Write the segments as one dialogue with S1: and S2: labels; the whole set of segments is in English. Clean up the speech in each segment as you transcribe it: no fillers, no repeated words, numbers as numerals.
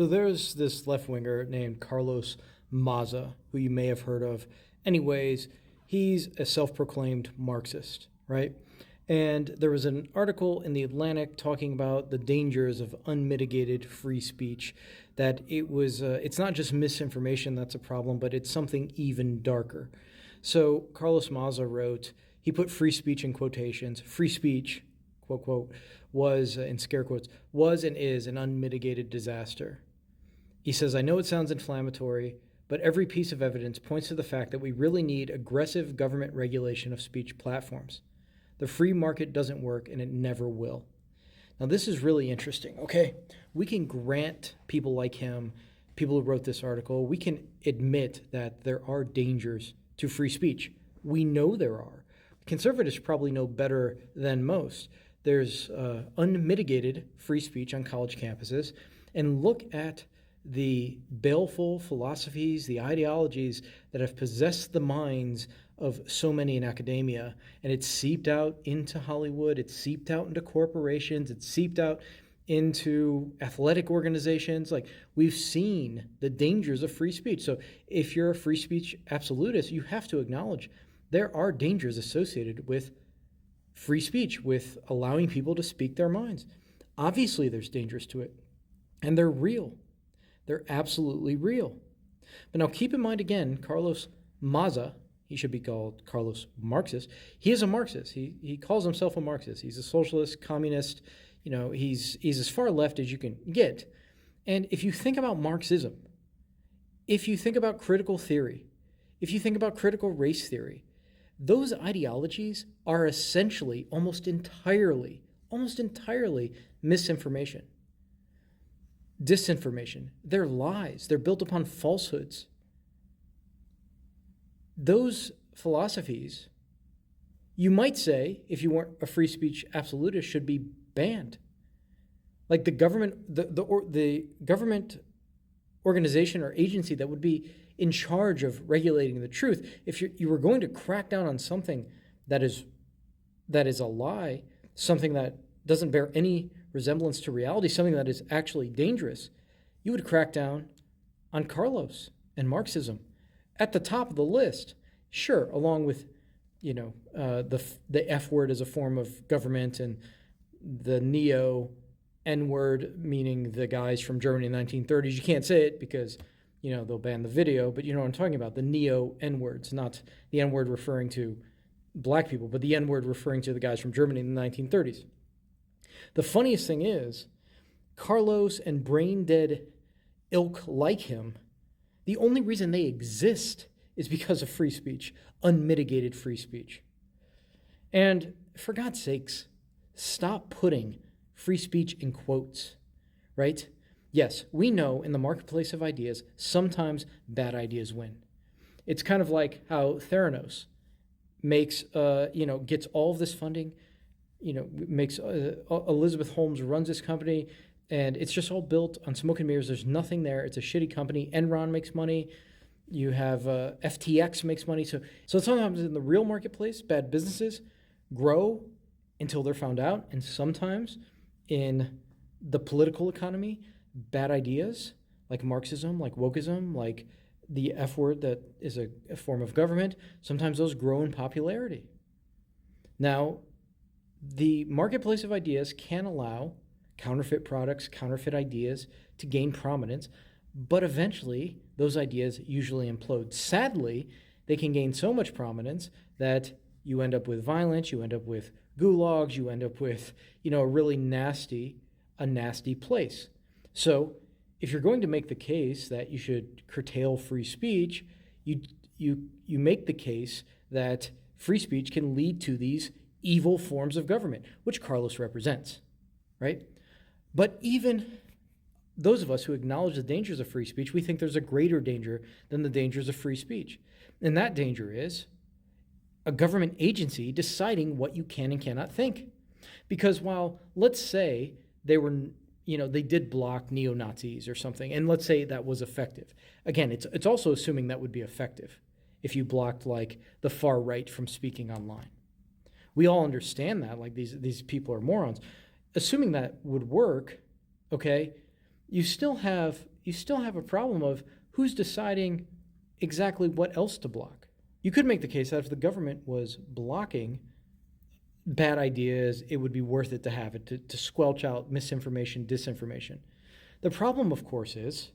S1: So there's this left-winger named Carlos Maza, who you may have heard of. Anyways, he's a self-proclaimed Marxist, right? And there was an article in The Atlantic talking about the dangers of unmitigated free speech, that it's not just misinformation that's a problem, but it's something even darker. So Carlos Maza wrote, he put free speech in quotations, free speech, quote, quote, was, in scare quotes, was and is an unmitigated disaster. He says, I know it sounds inflammatory, but every piece of evidence points to the fact that we really need aggressive government regulation of speech platforms. The free market doesn't work, and it never will. Now, this is really interesting, okay? We can grant people like him, people who wrote this article, we can admit that there are dangers to free speech. We know there are. Conservatives probably know better than most. There's unmitigated free speech on college campuses, and look at the baleful philosophies, the ideologies that have possessed the minds of so many in academia, and it's seeped out into Hollywood, it's seeped out into corporations, it's seeped out into athletic organizations. Like, we've seen the dangers of free speech. So if you're a free speech absolutist, you have to acknowledge there are dangers associated with free speech, with allowing people to speak their minds. Obviously, there's dangers to it, and they're real. They're absolutely real. But now keep in mind again, Carlos Maza, he should be called Carlos Marxist. He is a Marxist. He calls himself a Marxist. He's a socialist, communist. You know, he's as far left as you can get. And if you think about Marxism, if you think about critical theory, if you think about critical race theory, those ideologies are essentially almost entirely misinformation. Disinformation. They're lies. They're built upon falsehoods. Those philosophies, you might say, if you weren't a free speech absolutist, should be banned. Like the government, the government organization or agency that would be in charge of regulating the truth, if you were going to crack down on something that is a lie, something that doesn't bear any resemblance to reality, something that is actually dangerous, you would crack down on Carlos and Marxism at the top of the list. Sure, along with, the F word as a form of government, and the neo N word, meaning the guys from Germany in the 1930s. You can't say it because, they'll ban the video, but you know what I'm talking about, the neo N words, not the N word referring to black people, but the N word referring to the guys from Germany in the 1930s. The funniest thing is, Carlos and brain-dead ilk like him, the only reason they exist is because of free speech, unmitigated free speech. And for God's sakes, stop putting free speech in quotes, right? Yes, we know in the marketplace of ideas, sometimes bad ideas win. It's kind of like how Theranos gets all of this funding, makes Elizabeth Holmes runs this company, and it's just all built on smoke and mirrors. There's nothing there. It's a shitty company. Enron makes money. You have FTX makes money. So sometimes in the real marketplace, bad businesses grow until they're found out. And sometimes in the political economy, bad ideas like Marxism, like wokeism, like the F word that is a form of government, sometimes those grow in popularity. Now, the marketplace of ideas can allow counterfeit products, counterfeit ideas to gain prominence, but eventually those ideas usually implode. Sadly, they can gain so much prominence that you end up with violence, you end up with gulags, you end up with, a really nasty place. So if you're going to make the case that you should curtail free speech, you make the case that free speech can lead to these evil forms of government, which Carlos represents, right? But even those of us who acknowledge the dangers of free speech, we think there's a greater danger than the dangers of free speech. And that danger is a government agency deciding what you can and cannot think. Because while, let's say, they did block neo-Nazis or something, and let's say that was effective. Again, it's also assuming that would be effective if you blocked, like, the far right from speaking online. We all understand that, like, these people are morons. Assuming that would work, okay, you still have a problem of who's deciding exactly what else to block. You could make the case that if the government was blocking bad ideas, it would be worth it to have it to squelch out misinformation, disinformation. The problem, of course, is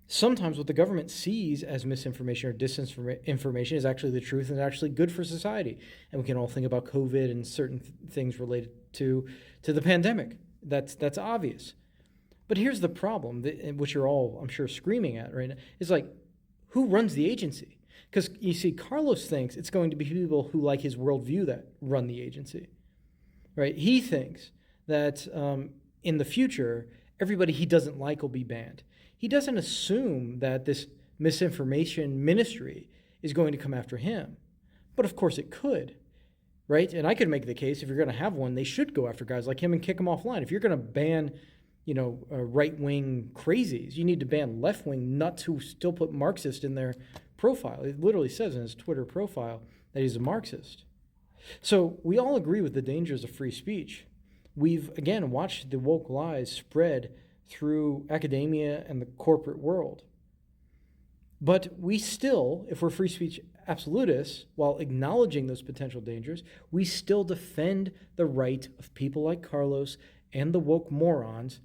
S1: sometimes what the government sees as misinformation or disinformation is actually the truth and actually good for society. And we can all think about COVID and certain things related to the pandemic. That's obvious. But here's the problem, which you're all, I'm sure, screaming at right now, is like, who runs the agency? Because you see, Carlos thinks it's going to be people who like his worldview that run the agency, right? He thinks that in the future, everybody he doesn't like will be banned. He doesn't assume that this misinformation ministry is going to come after him. But of course it could, right? And I could make the case, if you're going to have one, they should go after guys like him and kick him offline. If you're going to ban right-wing crazies, you need to ban left-wing nuts who still put Marxist in their profile. It literally says in his Twitter profile that he's a Marxist. So we all agree with the dangers of free speech. We've, again, watched the woke lies spread through academia and the corporate world. But we still, if we're free speech absolutists, while acknowledging those potential dangers, we still defend the right of people like Carlos and the woke morons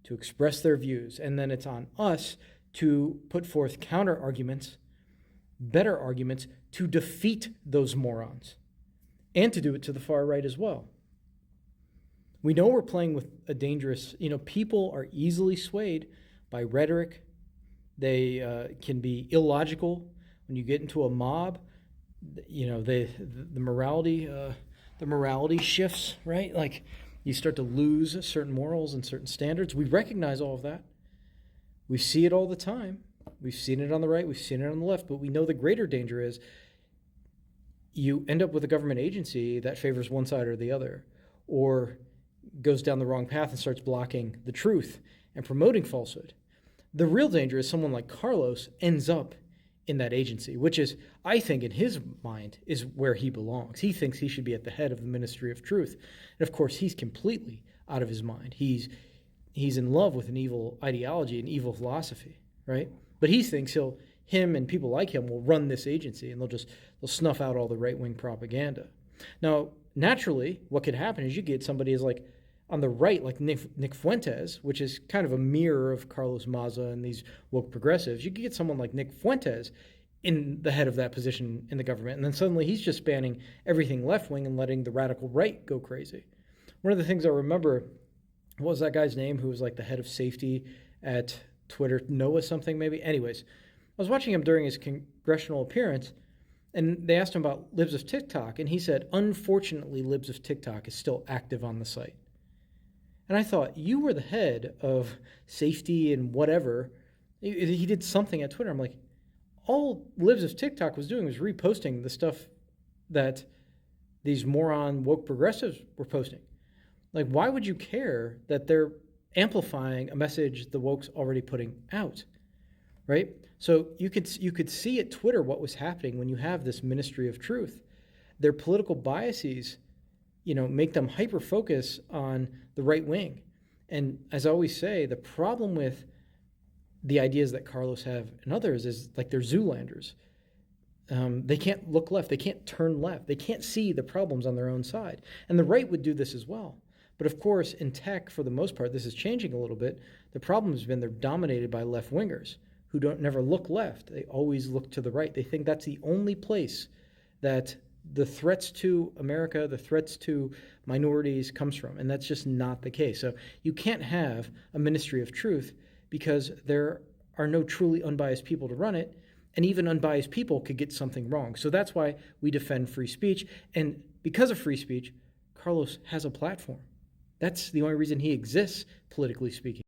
S1: to express their views. And then it's on us to put forth counter arguments, better arguments, to defeat those morons, and to do it to the far right as well. We know we're playing with a dangerous, people are easily swayed by rhetoric. They can be illogical. When you get into a mob, the morality shifts, right? Like, you start to lose certain morals and certain standards. We recognize all of that. We see it all the time. We've seen it on the right, we've seen it on the left, but we know the greater danger is you end up with a government agency that favors one side or the other, or goes down the wrong path and starts blocking the truth and promoting falsehood. The real danger is someone like Carlos ends up in that agency, which is, I think, in his mind, is where he belongs. He thinks he should be at the head of the Ministry of Truth. And of course, he's completely out of his mind. He's in love with an evil ideology, an evil philosophy, right? But he thinks him and people like him will run this agency, and they'll snuff out all the right-wing propaganda. Now, naturally, what could happen is you get somebody is like on the right, like Nick Fuentes, which is kind of a mirror of Carlos Maza and these woke progressives. You could get someone like Nick Fuentes in the head of that position in the government, and then suddenly he's just banning everything left-wing and letting the radical right go crazy. One of the things I remember, what was that guy's name who was like the head of safety at Twitter, Noah something maybe? Anyways, I was watching him during his congressional appearance, and they asked him about Libs of TikTok, and he said, unfortunately, Libs of TikTok is still active on the site. And I thought, you were the head of safety and whatever. He did something at Twitter. I'm like, all Libs of TikTok was doing was reposting the stuff that these moron woke progressives were posting. Like, why would you care that they're amplifying a message the woke's already putting out, right? So you could see at Twitter what was happening when you have this Ministry of Truth. Their political biases, make them hyper-focus on the right wing. And as I always say, the problem with the ideas that Carlos have and others is like they're Zoolanders. They can't look left. They can't turn left. They can't see the problems on their own side. And the right would do this as well. But of course, in tech, for the most part, this is changing a little bit. The problem has been they're dominated by left-wingers who never look left. They always look to the right. They think that's the only place that the threats to America, the threats to minorities comes from. And that's just not the case. So you can't have a Ministry of Truth because there are no truly unbiased people to run it. And even unbiased people could get something wrong. So that's why we defend free speech. And because of free speech, Carlos has a platform. That's the only reason he exists, politically speaking.